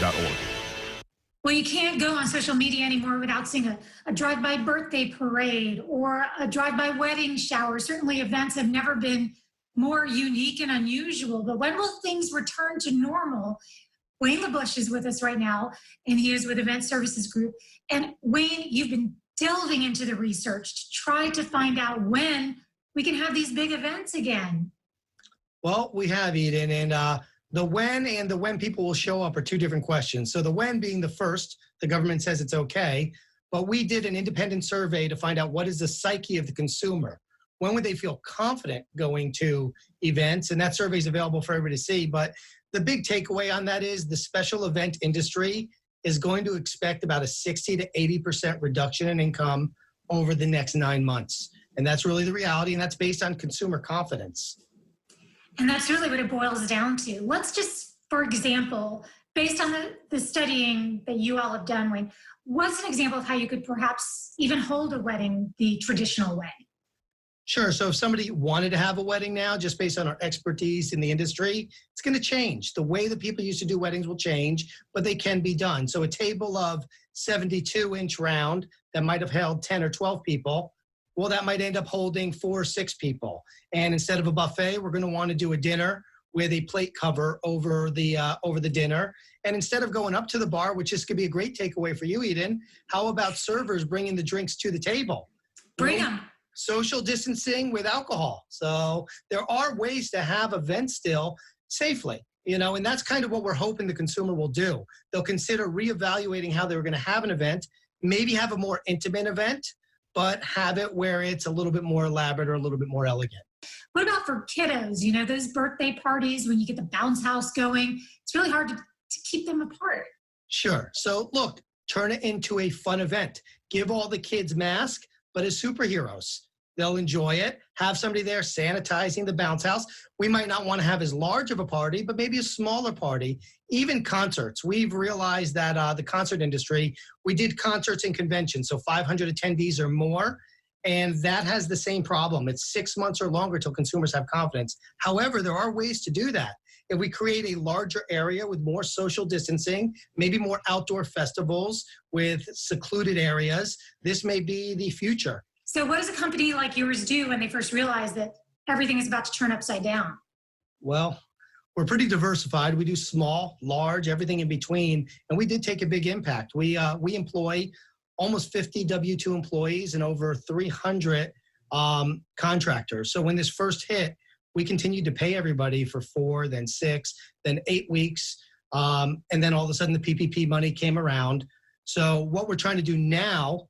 WJXT-TV.org. Well, you can't go on social media anymore without seeing a drive-by birthday parade or a drive-by wedding shower. Certainly events have never been more unique and unusual, but when will things return to normal? Wayne Labush is with us right now, and he is with Event Services Group. And Wayne, you've been delving into the research to try to find out when we can have these big events again. Well, we have, Eden, and the when people will show up are two different questions. So the when being the first, the government says it's okay, but we did an independent survey to find out what is the psyche of the consumer. When would they feel confident going to events? And that survey is available for everybody to see. But the big takeaway on that is the special event industry is going to expect about a 60 to 80% reduction in income over the next 9 months. And that's really the reality, and that's based on consumer confidence. And that's really what it boils down to. Let's just, for example, based on the studying that you all have done, Wayne, what's an example of how you could perhaps even hold a wedding the traditional way? Sure. So if somebody wanted to have a wedding now, just based on our expertise in the industry, it's going to change. The way that people used to do weddings will change, but they can be done. So a table of 72-inch round that might have held 10 or 12 people, well, that might end up holding 4 or 6 people. And instead of a buffet, we're going to want to do a dinner with a plate cover over the dinner. And instead of going up to the bar, which this could be a great takeaway for you, Eden, how about servers bringing the drinks to the table? Bring them. Social distancing with alcohol. So there are ways to have events still safely, and that's kind of what we're hoping the consumer will do. They'll consider reevaluating how they were going to have an event, maybe have a more intimate event, but have it where it's a little bit more elaborate or a little bit more elegant. What about for kiddos? Those birthday parties when you get the bounce house going, it's really hard to keep them apart. Sure. So look, turn it into a fun event. Give all the kids masks, but as superheroes. They'll enjoy it. Have somebody there sanitizing the bounce house. We might not want to have as large of a party, but maybe a smaller party. Even concerts. We've realized that the concert industry, we did concerts and conventions, so 500 attendees or more, and that has the same problem. It's 6 months or longer till consumers have confidence. However, there are ways to do that. If we create a larger area with more social distancing, maybe more outdoor festivals with secluded areas, this may be the future. So what does a company like yours do when they first realize that everything is about to turn upside down? Well, we're pretty diversified. We do small, large, everything in between, and we did take a big impact. We employ almost 50 W-2 employees and over 300 contractors. So when this first hit, we continued to pay everybody for 4, then 6, then 8 weeks, and then all of a sudden the PPP money came around. So what we're trying to do now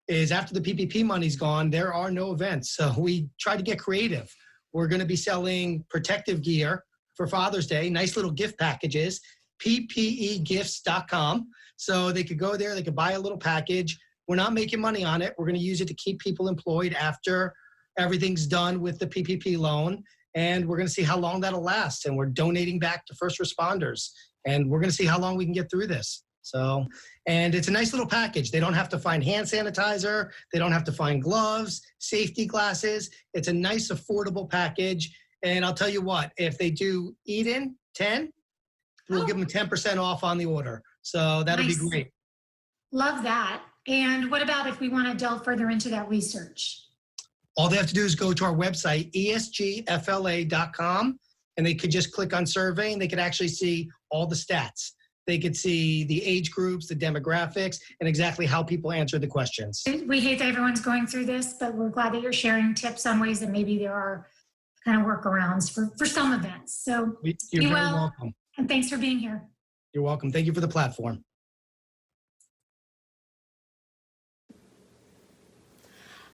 is after the PPP money's gone, there are no events. So we try to get creative. We're going to be selling protective gear for Father's Day, nice little gift packages, ppegifts.com. So they could go there, they could buy a little package. We're not making money on it. We're going to use it to keep people employed after everything's done with the PPP loan. And we're going to see how long that'll last. And we're donating back to first responders. And we're going to see how long we can get through this. So, and it's a nice little package. They don't have to find hand sanitizer. They don't have to find gloves, safety glasses. It's a nice, affordable package. And I'll tell you what, if they do Eden 10, we'll give them 10% off on the order. So that'll be great. Love that. And what about if we want to delve further into that research? All they have to do is go to our website, esgfla.com, and they could just click on survey, and they could actually see all the stats. They could see the age groups, the demographics, and exactly how people answer the questions. We hate that everyone's going through this, but we're glad that you're sharing tips on ways that maybe there are kind of workarounds for some events. So You're very welcome. And thanks for being here. You're welcome. Thank you for the platform.